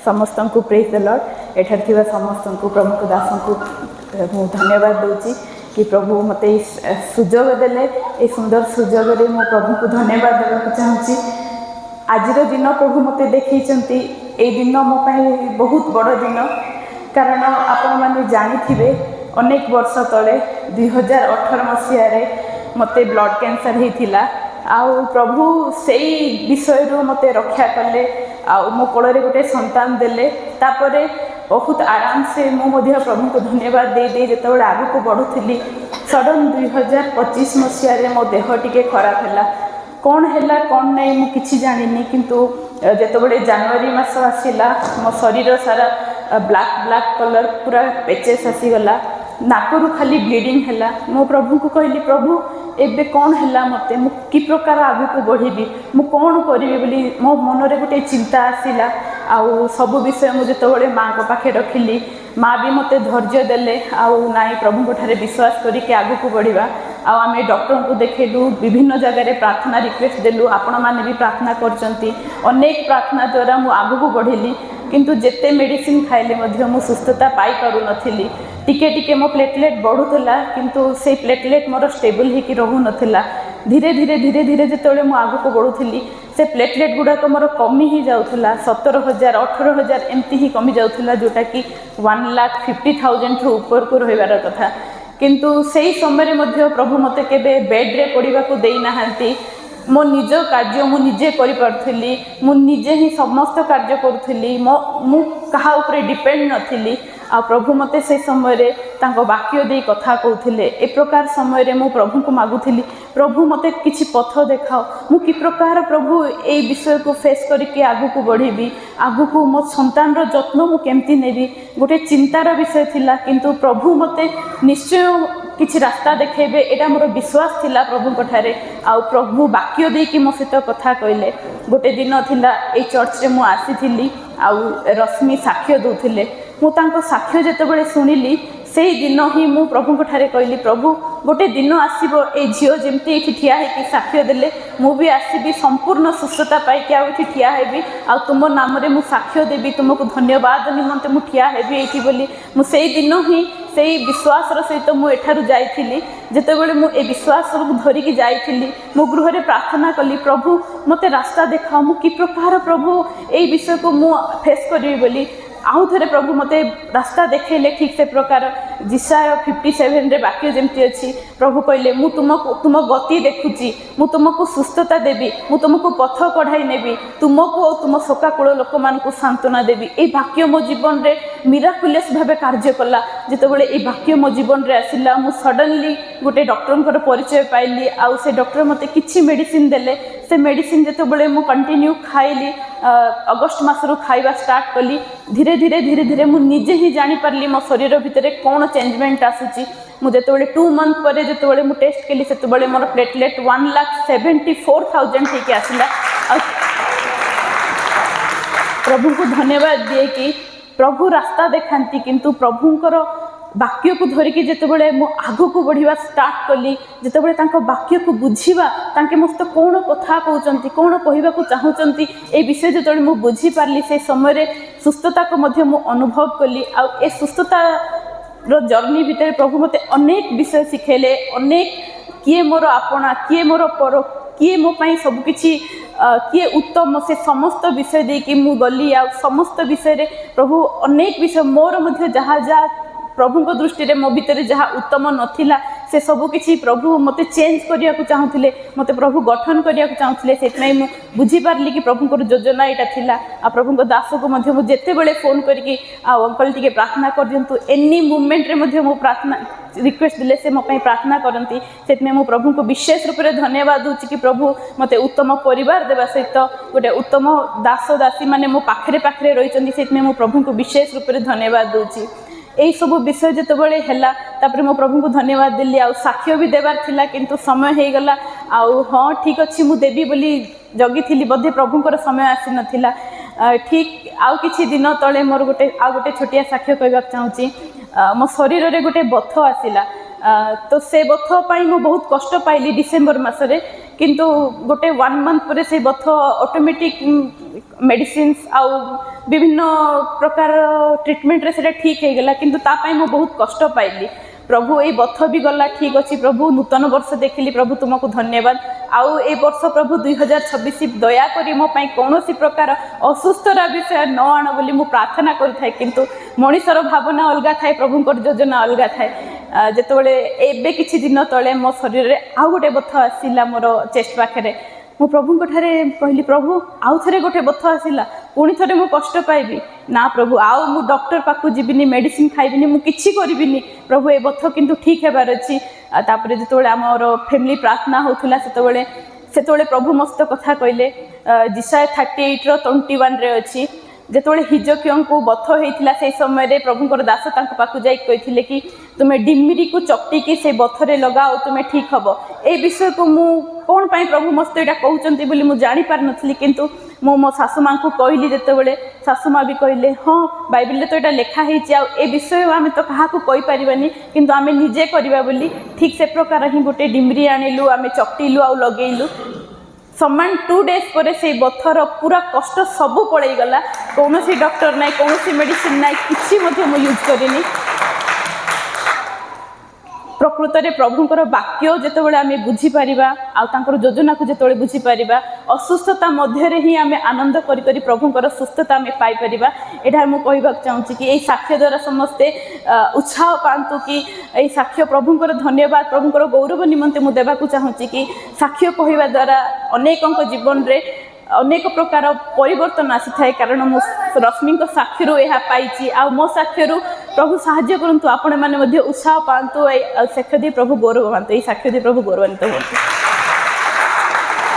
समस्त को praise the Lord. एठार थिबा समस्त को प्रमुख दास को मु धन्यवाद दूची कि प्रभु मते सुजोग देले ए सुंदर सुजोग रे मु प्रभु को धन्यवाद देबा चाहूची। आजिर दिन प्रभु मते देखैचंती ए दिन मो पाई बहुत बड़ दिन, कारण आपण माने जानि थिबे अनेक वर्ष तले 2018 मसीह रे मते ब्लड कैंसर हेतिला। आउ प्रभु से विषय मते रक्षा कले, आउ मो कोଳରେ गोटे संतान देले। तापरे बहुत आराम से मुझे प्रभु को धन्यवाद दे दे जिते आग को बढ़ुली सडन 2025 मसीह मो देह टिके खराब है। कौन है कौन नहीं मुझे जानी, किंतु जिते जनवरी मास आसला मो शरीर सारा ब्लैक ब्लैक कलर पूरा पेचेस आसीगला, नाकरू खाली ब्लीडिंग है। मो प्रभु को कहली प्रभु एबे कौन है मते मु कि प्रकार आगे को बढ़ी मु कौन करी बोली मो मन रे गोटे चिंता आसीला। आउ सब विषय मुझे जिते माँ को पाखे रखिली, माँ भी मते धैर्य देले आउ नाई प्रभु को ठारे विश्वास करके आगु को बढ़िबा। आउ आमे डॉक्टर को देखेलु, विभिन्न जगह प्रार्थना रिक्वेस्ट देलु, आपण माने भी प्रार्थना करचंती। अनेक प्रार्थना द्वारा मु आगु को बढ़िली, किंतु जेते मेडिसिन खाइले मध्य मु सुस्थता पाई पारु नथिली। टिके टिके मो प्लेटलेट बढ़ुला, किंतु से प्लेटलेट मोर स्टेबल होकि रहू नथिला। धीरे धीरे धीरे धीरे जिते मु आगु को बढ़ुली से प्लेटलेट गुड़ाक मोर कमी ही जाऊला। 17,000 18,000 एमती ही कमी जाऊला, जोटा कि 1,50,000 रु ऊपर को रहिबार कथा। किंतु से समय मध्य प्रभु मते केबे बेड रे पड़िबा को देई नाहांती। मो निज कार्य मु निजे करि पारथली, मु निजे ही समस्त कार्य करूथली, मु कहा ऊपर डिपेंड नथिली। आ प्रभु मते से समय रे तांको वाक्य दे कथा कहउथिले। ए प्रकार समय रे मु प्रभु को मागुथिली प्रभु मते किछि पथ देखाओ, मु कि प्रकार प्रभु ए विषय को फेस करके आगु को बढ़ीबी, आगु को मो संतान रो जत्न मु केमती नेबी गोटे चिंतार विषय थिला। किंतु प्रभु मते निश्चय किछि रास्ता देखेबे एटा मोर विश्वास थिला प्रभु कठारे। आउ प्रभु वाक्य दे कि मो सहित कथा कहले। गोटे दिन थिला ए चर्च रे मु आसीथिली, आउ रश्मि साक्ष्य दउथिले। मु तांको साक्ष्य जेतेबेले सुनिली से दिन ही मु प्रभु को ठारे कहली प्रभु गोटे दिन आसीबो ए झियो जेमती एठी ठिया हेकि साक्ष्य देले मु भी आसीबी संपूर्ण सुस्थता पाई कि आउ एठी ठिया हेबी, आ तुम नाम रे मु साक्ष्य देबी, तुमको धन्यवाद निमंते मु ठिया हेबी एठी बोली। मु सेई दिन ही सेई विश्वास रो सहित मु एठारु जाइथिली। जेतेबेले मु ए विश्वास को धरिकी जाइथिली, मु गृह रे प्रार्थना कली प्रभु मते रास्ता देखाओ, मु कि प्रकार प्रभु ए विषय को मु फेस करबी बोली। आउ थे प्रभु मते रास्ता देखेले ठीक से प्रकार। जिसाय 57 रे वाक्य जमती अच्छी, प्रभु कहले मु तुमको तुम गति देखुची, मु तुमको सुस्थता देवी, मु तुमको पथ कढ़ाई नेबी, तुमको और तुम शोकाकूल लोक मान को सांत्वना देवी। ए वाक्य मो जीवन रे मिराकुलस भावे कार्य कला। जितेबाला ए वाक्य मो जीवन रे आसिला, मु सडनली गोटे डॉक्टर परिचय पाइली। आउ से डॉक्टर मते किछि मेडिसिन देले, से मेडिसिन जितेबाला मु कंटिन्यू खाइली, अगस्ट मासरू खाइबा स्टार्ट कली। धीरे धीरे धीरे धीरे मु निजे ही जानी पारली मो शरीर भितर कौन चेंजमेंट आसुची। मु जेतेबाला 2 मंथ पर जेतेबाला मु टेस्ट केली सेतेबाला मोर प्लेटलेट 1,74,000 ठीक आसिला। प्रभु को धन्यवाद दिए कि प्रभु रास्ता देखांती, किंतु प्रभुंकर वाक्य को धरिकी जितेबाला मु आगु को बढ़िया स्टार्ट कली, जितेबाला तांको वाक्य को बुझीबा तांके मस्त कौन कथा कहउचंती, कौन कहबा को चाहउचंती ए विषय जितेबाला मु बुझी पारली, से समय रे सुस्थता को मध्य मु अनुभव कली। आ ए सुस्थता रो जर्नी भितर प्रभु मते अनेक विषय सिखेले। अनेक किए मोर आपणा, किए मोर पर, किए मो पाई सब किछि, किए उत्तम, से समस्त विषय दे कि मु गली। आ समस्त विषय रे प्रभु अनेक विषय मोर मध्य जहा जहा प्रभु को दृष्टि रे मो भितर जहाँ उत्तम नथिला से सबु किछि प्रभु मते चेंज करिया को चाहुथिले, मते प्रभु गठन करिया को चाहुथिले। सेतनै मु बुझी पारली कि प्रभु को योजना एटा थिला। आ प्रभु को दास को मध्य मु जेते बेले फोन करके आ अंकल टिके प्रार्थना कर दियंतु, एनी मूवमेंट रे मध्य मु प्रार्थना रिक्वेस्ट दिले से मो पई प्रार्थना करंती। सेतनै मु प्रभु को विशेष रूप रे धन्यवाद दूची कि प्रभु मते उत्तम परिवार देबा सहित गोटे उत्तम दास दासी माने मो पाखरे पाखरे रहिचंदी। सेतनै मु प्रभु को विशेष रूप रे धन्यवाद दूची। यही सब विषय जितेबाला है तापर मो प्रभु को धन्यवाद दिली। आ साक्ष्य भी देवार थिला, किंतु समय हो गला। आउ हाँ ठीक अच्छी मु देवी बोली जगी थी, बोधे प्रभुंकर समय आसी नथिला। ठीक आउ किछि दिन तले मोर गोटे छोटिया साक्ष्य कहबा चाहूची। मो शरीर रे गोटे बथ आसिला, तो से बथ पाई मु बहुत कष्ट पाइली डिसेम्बर मासरे। किंतु गोटे 1 मंथ पर से बथ ऑटोमेटिक मेडिसिन्स आउ विभिन्न प्रकार ट्रीटमेंट रे सेटा ठीक हो गला किंतु तापाई मु बहुत कष्ट पाइली प्रभु ये बथ भी गला ठीक अच्छी प्रभु नूतन वर्ष देखिली प्रभु तुमको धन्यवाद आउ ए वर्ष प्रभु 2026 दयाकोरी मो पाई कौन प्रकार असुस्थर विषय न आण बोली मु प्रार्थना करि किंतु मनीषर भावना अलग थाए प्रभुंकर योजना अलग थाए जेतबेले एबे किछि दिन तले मो शरीर रे आउ गोटे बथ आसिला मोर चेस्ट पाखरे मु प्रभु कहली प्रभु आउ थे गोटे बथ आसला पुणी थे मु कष्ट पाइबी ना प्रभु आउ मु डॉक्टर पाखु जीविनी मेडिसिन खाइबिनी मु किछि करिबिनी प्रभु ए बथ किंतु ठीक हेबार अछि तापरे जेतबेले हमर फैमिली प्रार्थना होथुला सेतबेले प्रभु मस्त कथा कहले जिसाय 38 रो 21 रे अछि जेतबेले हिजकियों को बथ होइथिला से समय रे प्रभुकर दास तांको पाखु जाई कहिथिले कि तुमे डिमिरी को चकटी की से बथरे लगाओ तुमे ठीक हबो ए विषय को मु कोन पाई प्रभु मस्त एटा कहउचंती बोली मु जानि पार नथली किंतु मो सासु मां को कहली जेतेबेले सासु मां भी कहले हां बाइबल रे तो एटा लेखा हेछि आ ए विषय आमे तो काहा को कहि परिबानी किंतु आमे निजे करबा बोली ठीक से प्रकार ही गोटे डिमरी आनिलु आमे चकटीलु आ लगेइलु समान 2 डेज पर से बथर पूरा कष्ट सबू पड़े गला कौन सी डॉक्टर ना कौन सी मेडिसिन ना किसी यूज करिनी प्रकृत में प्रभुंकर वाक्य जितेबाला आम बुझीपर आर योजना को जिते बुझीपर असुस्थता मध्य ही आम आनंद करी प्रभुंकर सुस्थता आम पाइपर यहाँ मुझे कहवाक चाहूँगी कि यही साक्ष्य द्वारा समस्ते उत्साह पातु कि यही साक्ष्य प्रभुंकर धन्यवाद प्रभुंकर गौरव निमंते मुझे देवाक चाहूँगी कि साक्ष्य कहवा द्वारा अनेकों जीवन में अनेक प्रकार परिवर्तन आसी थाए कारण मो रश्मि साक्षी यह पाई आ मो साक्षी प्रभु साहाय्य करंतु आपण माने उत्साह पातु साक्ष्य दी प्रभु गौरव पातु साक्ष्य दी प्रभु गौरवान्वित होते।